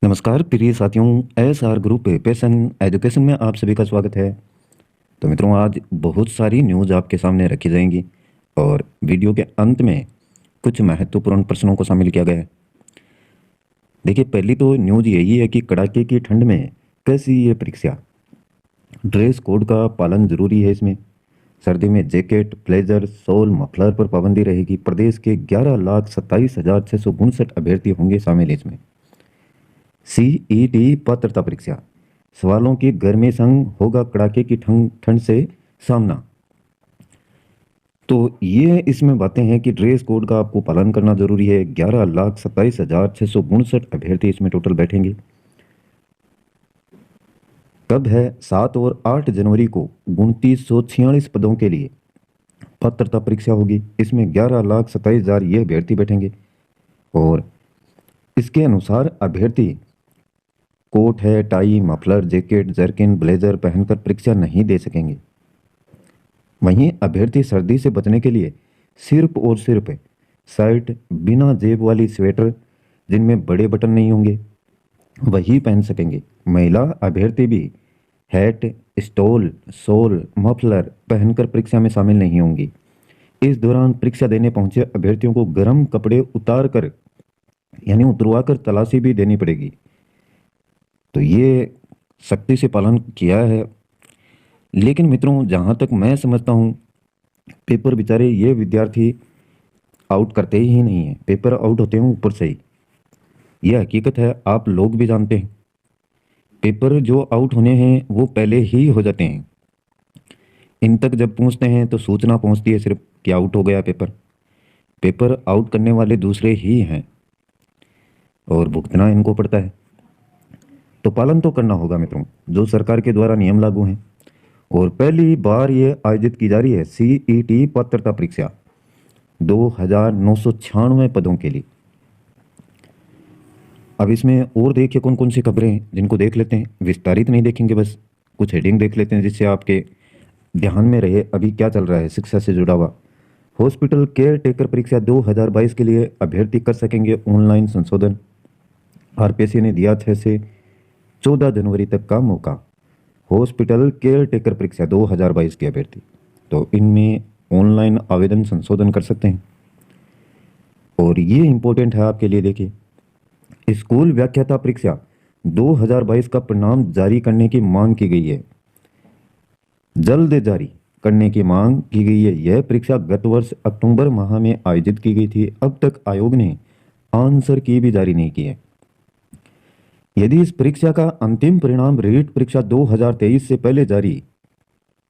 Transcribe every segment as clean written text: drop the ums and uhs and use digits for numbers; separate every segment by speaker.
Speaker 1: नमस्कार प्रिय साथियों, एसआर ग्रुप पैशन एजुकेशन में आप सभी का स्वागत है। तो मित्रों, आज बहुत सारी न्यूज़ आपके सामने रखी जाएंगी और वीडियो के अंत में कुछ महत्वपूर्ण प्रश्नों को शामिल किया गया है। देखिए, पहली तो न्यूज़ यही है कि कड़ाके की ठंड में कैसी ये परीक्षा। ड्रेस कोड का पालन जरूरी है इसमें। सर्दी में जैकेट, ब्लेजर, शॉल, मफलर पर पाबंदी रहेगी। प्रदेश के 11,27,659 अभ्यर्थी होंगे शामिल इसमें। सीईटी पात्रता परीक्षा, सवालों की गर्मी संग होगा कड़ाके की ठंड से सामना। तो ये इसमें बातें हैं कि ड्रेस कोड का आपको पालन करना जरूरी है। 11,27,659 अभ्यर्थी इसमें टोटल बैठेंगे। कब है? 7 और 8 जनवरी को 2946 पदों के लिए पात्रता परीक्षा होगी। इसमें 11,27,000 ये अभ्यर्थी बैठेंगे और इसके अनुसार अभ्यर्थी कोट है, tie, muffler, jacket, jerkin, blazer पहनकर परीक्षा नहीं दे सकेंगे। वहीं अभ्यर्थी सर्दी से बचने के लिए सिर्फ और सिर्फ शर्ट, बिना जेब वाली स्वेटर जिनमें बड़े बटन नहीं होंगे, वही पहन सकेंगे। महिला अभ्यर्थी भी हैट, स्टोल, शॉल, मफलर पहनकर परीक्षा में शामिल नहीं होंगी। इस दौरान परीक्षा देने पहुंचे अभ्यर्थियों को गर्म कपड़े उतार कर यानी उतरवा कर तलाशी भी देनी पड़ेगी। तो ये सख्ती से पालन किया है। लेकिन मित्रों, जहाँ तक मैं समझता हूँ, पेपर बेचारे ये विद्यार्थी आउट करते ही नहीं है। पेपर आउट होते हैं ऊपर से ही, यह हकीकत है, आप लोग भी जानते हैं। पेपर जो आउट होने हैं वो पहले ही हो जाते हैं। इन तक जब पहुँचते हैं तो सूचना पहुँचती है सिर्फ कि आउट हो गया पेपर। पेपर आउट करने वाले दूसरे ही हैं और भुगतना इनको पड़ता है। तो पालन तो करना होगा मित्रों, जो सरकार के द्वारा नियम लागू हैं। और पहली बार ये आयोजित की जा रही है सीईटी पात्रता परीक्षा 2,996 पदों के लिए। अब इसमें और देखिए कौन कौन सी खबरें हैं जिनको देख लेते हैं। विस्तारित नहीं देखेंगे, बस कुछ हेडिंग देख लेते हैं जिससे आपके ध्यान में रहे अभी क्या चल रहा है शिक्षा से जुड़ा हुआ। हॉस्पिटल केयर टेकर परीक्षा 2022 के लिए अभ्यर्थी कर सकेंगे ऑनलाइन संशोधन। आरपीएससी ने दिया 6 से 14 जनवरी तक का मौका। हॉस्पिटल केयर टेकर परीक्षा 2022 के अभ्यर्थी तो इनमें ऑनलाइन आवेदन संशोधन कर सकते हैं। और ये इंपॉर्टेंट है आपके लिए। देखिए, स्कूल व्याख्याता परीक्षा 2022 का परिणाम जारी करने की मांग की गई है। जल्द जारी करने की मांग की गई है। यह परीक्षा गत वर्ष अक्टूबर माह में आयोजित की गई थी। अब तक आयोग ने आंसर की भी जारी नहीं की है। यदि इस परीक्षा का अंतिम परिणाम रीट परीक्षा 2023 से पहले जारी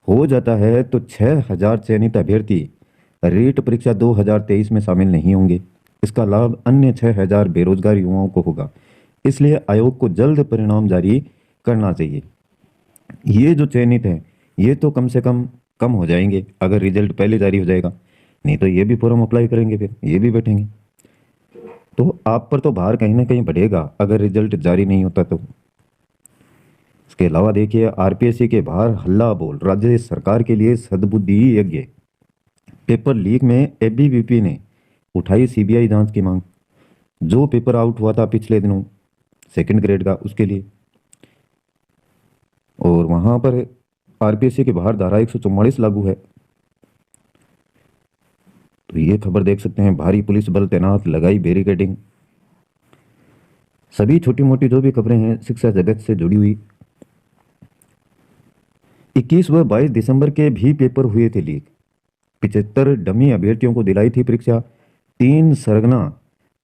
Speaker 1: हो जाता है तो 6,000 चयनित अभ्यर्थी रीट परीक्षा 2023 में शामिल नहीं होंगे। इसका लाभ अन्य 6,000 बेरोजगार युवाओं को होगा। इसलिए आयोग को जल्द परिणाम जारी करना चाहिए। ये जो चयनित हैं ये तो कम से कम हो जाएंगे अगर रिजल्ट पहले जारी हो जाएगा। नहीं तो ये भी फॉर्म अप्लाई करेंगे, फिर ये भी बैठेंगे। तो आप पर तो भार कहीं ना कहीं बढ़ेगा अगर रिजल्ट जारी नहीं होता तो। इसके अलावा देखिए, आरपीएससी के बाहर हल्ला बोल, राज्य सरकार के लिए सद्बुद्धि यज्ञ। पेपर लीक में एबीवीपी ने उठाई सीबीआई जांच की मांग। जो पेपर आउट हुआ था पिछले दिनों सेकंड ग्रेड का, उसके लिए। और वहां पर आरपीएससी के बाहर धारा 144 लागू है। तो ये खबर देख सकते हैं, भारी पुलिस बल तैनात, लगाई बैरिकेडिंग। सभी छोटी मोटी जो भी खबरें हैं शिक्षा जगत से जुड़ी हुई। 21 व 22 दिसंबर के भी पेपर हुए थे लीक। 75 डमी अभ्यर्थियों को दिलाई थी परीक्षा। 3 सरगना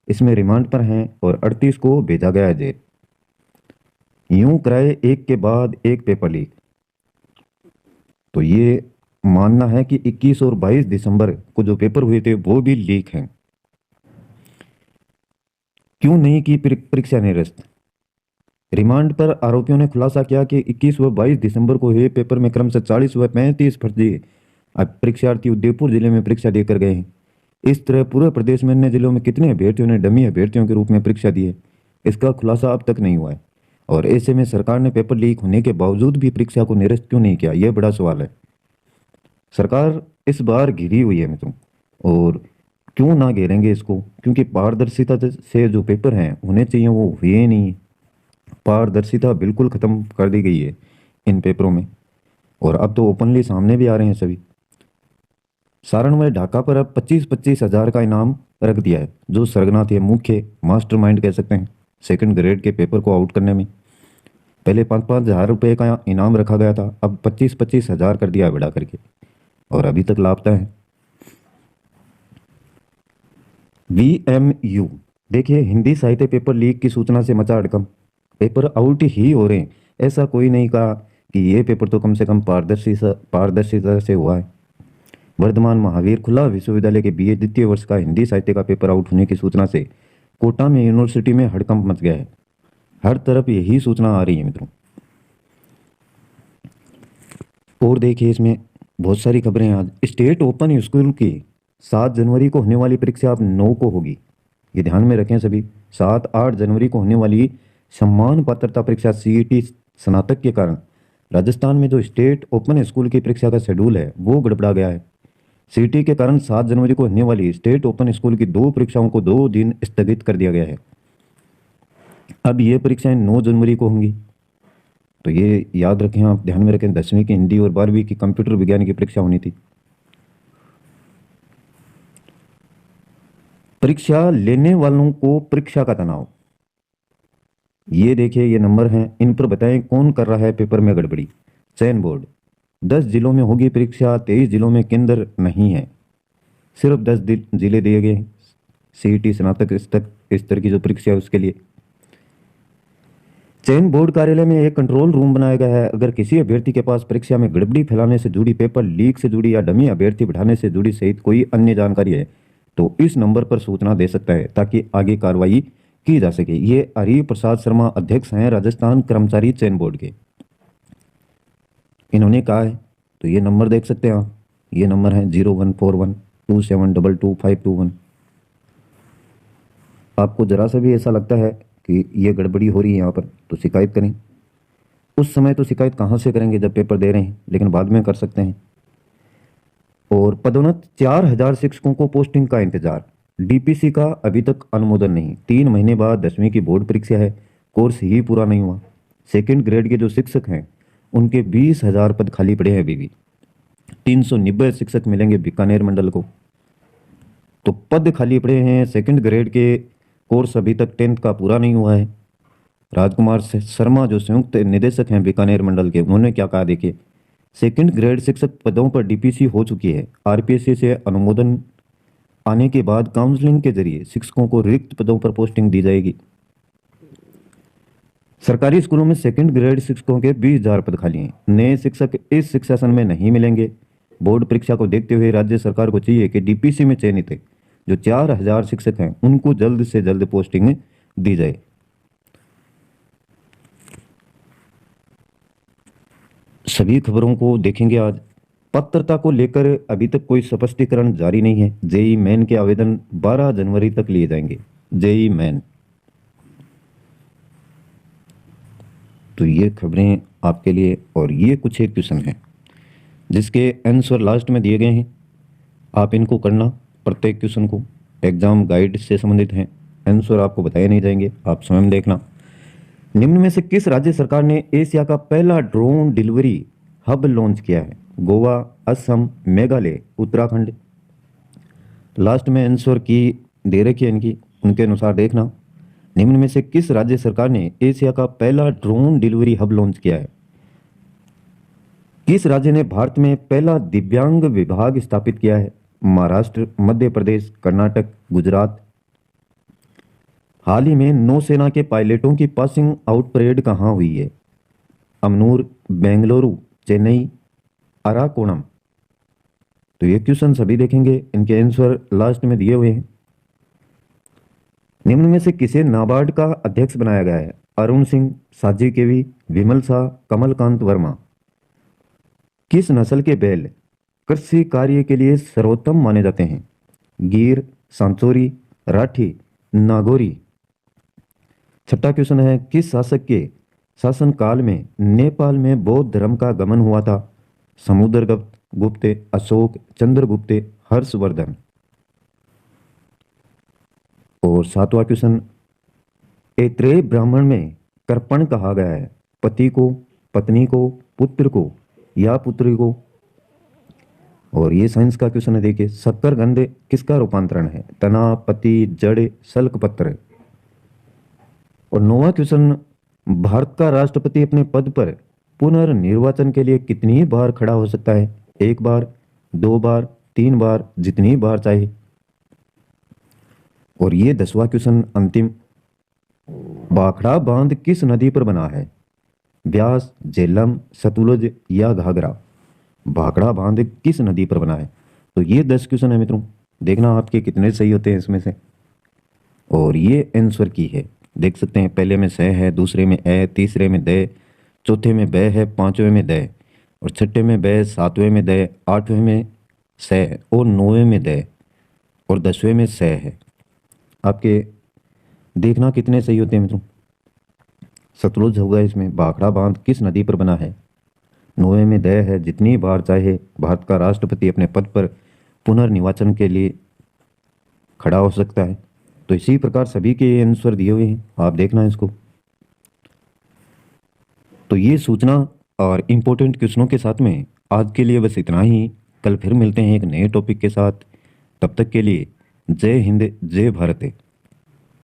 Speaker 1: इसमें रिमांड पर हैं और 38 को भेजा गया है जेल। यूं कराए एक के बाद एक पेपर लीक। तो ये मानना है कि 21 और 22 दिसंबर को जो पेपर हुए थे वो भी लीक हैं। क्यों नहीं की परीक्षा निरस्त? रिमांड पर आरोपियों ने खुलासा किया कि 21 व 22 दिसंबर को हुए पेपर में क्रमशः 40 व 35 फर्जी परीक्षार्थी उदयपुर जिले में परीक्षा देकर गए हैं। इस तरह पूरे प्रदेश में अन्य जिलों में कितने अभ्यर्थियों ने डमी अभ्यर्थियों के रूप में परीक्षा दी है, इसका खुलासा अब तक नहीं हुआ है। और ऐसे में सरकार ने पेपर लीक होने के बावजूद भी परीक्षा को निरस्त क्यों नहीं किया, यह बड़ा सवाल है। सरकार इस बार घिरी हुई है मित्रों, और क्यों ना घेरेंगे इसको, क्योंकि पारदर्शिता से जो पेपर हैं होने चाहिए वो हुए नहीं। पारदर्शिता बिल्कुल खत्म कर दी गई है इन पेपरों में, और अब तो ओपनली सामने भी आ रहे हैं सभी। सारण व ढाका पर अब 25-25 हज़ार का इनाम रख दिया है। जो सरगना थे, मुख्य मास्टरमाइंड कह सकते हैं सेकंड ग्रेड के पेपर को आउट करने में, पहले 5-5 हज़ार रुपये का इनाम रखा गया था, अब 25-25 हज़ार कर दिया है बढ़ा करके, और अभी तक लापता है। VMU, देखिए हिंदी साहित्य पेपर लीक की सूचना से मचा हड़कंप। पेपर आउट ही हो रहे हैं, ऐसा कोई नहीं कहा कि ये पेपर तो कम से कम पारदर्शिता से हुआ है। वर्धमान महावीर खुला विश्वविद्यालय के BA द्वितीय वर्ष का हिंदी साहित्य का पेपर आउट होने की सूचना से कोटा में यूनिवर्सिटी में हड़कंप मच गया है। हर तरफ यही सूचना आ रही है मित्रों। और देखिए इसमें बहुत सारी खबरें हैं। आज स्टेट ओपन स्कूल की 7 जनवरी को होने वाली परीक्षा अब 9 को होगी, ये ध्यान में रखें सभी। 7-8 जनवरी को होने वाली सम्मान पात्रता परीक्षा CET स्नातक के कारण राजस्थान में जो स्टेट ओपन स्कूल की परीक्षा का शेड्यूल है वो गड़बड़ा गया है। CET के कारण 7 जनवरी को होने वाली स्टेट ओपन स्कूल की 2 परीक्षाओं को 2 दिन स्थगित कर दिया गया है। अब ये परीक्षाएं 9 जनवरी को होंगी, तो ये याद रखें, आप ध्यान में रखें। 10वीं की हिंदी और 12वीं की कंप्यूटर विज्ञान की परीक्षा होनी थी। परीक्षा लेने वालों को परीक्षा का तनाव, ये देखिए ये नंबर हैं, इन पर बताएं कौन कर रहा है पेपर में गड़बड़ी। चयन बोर्ड, 10 जिलों में होगी परीक्षा, 23 जिलों में केंद्र नहीं है, सिर्फ 10 जिले दिए गए CET स्नातक स्तर की जो परीक्षा है उसके लिए। चयन बोर्ड कार्यालय में एक कंट्रोल रूम बनाया गया है। अगर किसी अभ्यर्थी के पास परीक्षा में गड़बड़ी फैलाने से जुड़ी, पेपर लीक से जुड़ी या डमी अभ्यर्थी बढ़ाने से जुड़ी सहित कोई अन्य जानकारी है तो इस नंबर पर सूचना दे सकता है ताकि आगे कार्रवाई की जा सके। ये हरि प्रसाद शर्मा अध्यक्ष हैं राजस्थान कर्मचारी चयन बोर्ड के, इन्होंने कहा है। तो ये नंबर देख सकते हैं आप, ये नंबर है 014127222521। आपको जरा सा भी ऐसा लगता है कि ये गड़बड़ी हो रही है यहाँ पर तो शिकायत करें। उस समय तो शिकायत कहाँ से करेंगे जब पेपर दे रहे हैं, लेकिन बाद में कर सकते हैं। और पदोन्नत 4,000 शिक्षकों को पोस्टिंग का इंतजार, DPC का अभी तक अनुमोदन नहीं। 3 महीने बाद 10वीं की बोर्ड परीक्षा है, कोर्स ही पूरा नहीं हुआ। सेकेंड ग्रेड के जो शिक्षक हैं उनके 20,000 पद खाली पड़े हैं अभी भी। 390 शिक्षक मिलेंगे बीकानेर मंडल को, तो पद खाली पड़े हैं। सेकंड ग्रेड के कोर्स अभी तक 10th का पूरा नहीं हुआ है। राजकुमार शर्मा जो संयुक्त निदेशक हैं बीकानेर मंडल के, उन्होंने क्या कहा देखिए, सेकंड ग्रेड शिक्षक पदों पर DPC हो चुकी है। RPSC से अनुमोदन आने के बाद काउंसलिंग के जरिए शिक्षकों को रिक्त पदों पर पोस्टिंग दी जाएगी। सरकारी स्कूलों में सेकंड ग्रेड शिक्षकों के 20,000 पद खाली हैं। नए शिक्षक इस शिक्षा सत्र में नहीं मिलेंगे। बोर्ड परीक्षा को देखते हुए राज्य सरकार को चाहिए कि DPC में चयनित जो 4,000 शिक्षक हैं उनको जल्द से जल्द पोस्टिंग दी जाए। सभी खबरों को देखेंगे आज। पात्रता को लेकर अभी तक कोई स्पष्टीकरण जारी नहीं है। JEE मेन के आवेदन 12 जनवरी तक लिए जाएंगे। JEE मेन, तो ये खबरें आपके लिए। और ये कुछ एक क्वेश्चन हैं जिसके आंसर लास्ट में दिए गए हैं, आप इनको करना। प्रत्येक क्वेश्चन को एग्जाम गाइड से संबंधित हैं, आंसर आपको बताए नहीं जाएंगे, आप स्वयं देखना। निम्न में से किस राज्य सरकार ने एशिया का पहला ड्रोन डिलीवरी हब लॉन्च किया है? गोवा, असम, मेघालय, उत्तराखंड। लास्ट में आंसर की दे रखी है इनकी, उनके अनुसार देखना। निम्न में से किस राज्य सरकार ने एशिया का पहला ड्रोन डिलीवरी हब लॉन्च किया है? किस राज्य ने भारत में पहला दिव्यांग विभाग स्थापित किया है? महाराष्ट्र, मध्य प्रदेश, कर्नाटक, गुजरात। हाल ही में नौसेना के पायलटों की पासिंग आउट परेड कहाँ हुई है? अमनूर, बेंगलुरु, चेन्नई, अराकोणम। तो ये क्वेश्चन सभी देखेंगे, इनके आंसर लास्ट में दिए हुए हैं। निम्न में से किसे नाबार्ड का अध्यक्ष बनाया गया है? अरुण सिंह, साजी केवी, विमल शाह, कमलकांत वर्मा। किस नस्ल के बैल कृषि कार्य के लिए सर्वोत्तम माने जाते हैं? गिर, सांचोरी, राठी, नागौरी। छठा क्वेश्चन है, किस शासक के शासनकाल में नेपाल में बौद्ध धर्म का गमन हुआ था? समुद्रगुप्त गुप्त, अशोक, चंद्रगुप्त, हर्षवर्धन। और सातवां क्वेश्चन, ऐत्रेय ब्राह्मण में कर्पण कहा गया है? पति को, पत्नी को, पुत्र को या पुत्री को? और ये साइंस का क्वेश्चन है, देखिए शक्करकंद किसका रूपांतरण है? तना, पति, जड़, सल्क पत्र। और नौवां क्वेश्चन, भारत का राष्ट्रपति अपने पद पर पुनर्निर्वाचन के लिए कितनी बार खड़ा हो सकता है? 1 बार, 2 बार, 3 बार, जितनी बार चाहे। और ये 10वां क्वेश्चन अंतिम, भाखड़ा बांध किस नदी पर बना है? ब्यास, झेलम, सतलुज या घाघरा? भाखड़ा बांध किस नदी पर बना है? तो ये 10 क्वेश्चन है मित्रों, देखना आपके कितने सही होते हैं इसमें से। और ये आंसर की है, देख सकते हैं पहले में स है, दूसरे में ए, तीसरे में द, चौथे में ब है, पांचवें में द, और छठे में ब, सातवें में द, आठवें में स और नौवें में द और 10वें में स है। आपके देखना कितने सही होते हैं मित्रों। सतलुज होगा इसमें। भाखड़ा बांध किस नदी पर बना है? नौवें में द है, जितनी बार चाहे भारत का राष्ट्रपति अपने पद पर पुनर्निर्वाचन के लिए खड़ा हो सकता है। तो इसी प्रकार सभी के आंसर दिए हुए हैं, आप देखना इसको। तो ये सूचना और इम्पोर्टेंट क्वेश्चनों के साथ में आज के लिए बस इतना ही। कल फिर मिलते हैं एक नए टॉपिक के साथ। तब तक के लिए जय हिंद, जय भारत।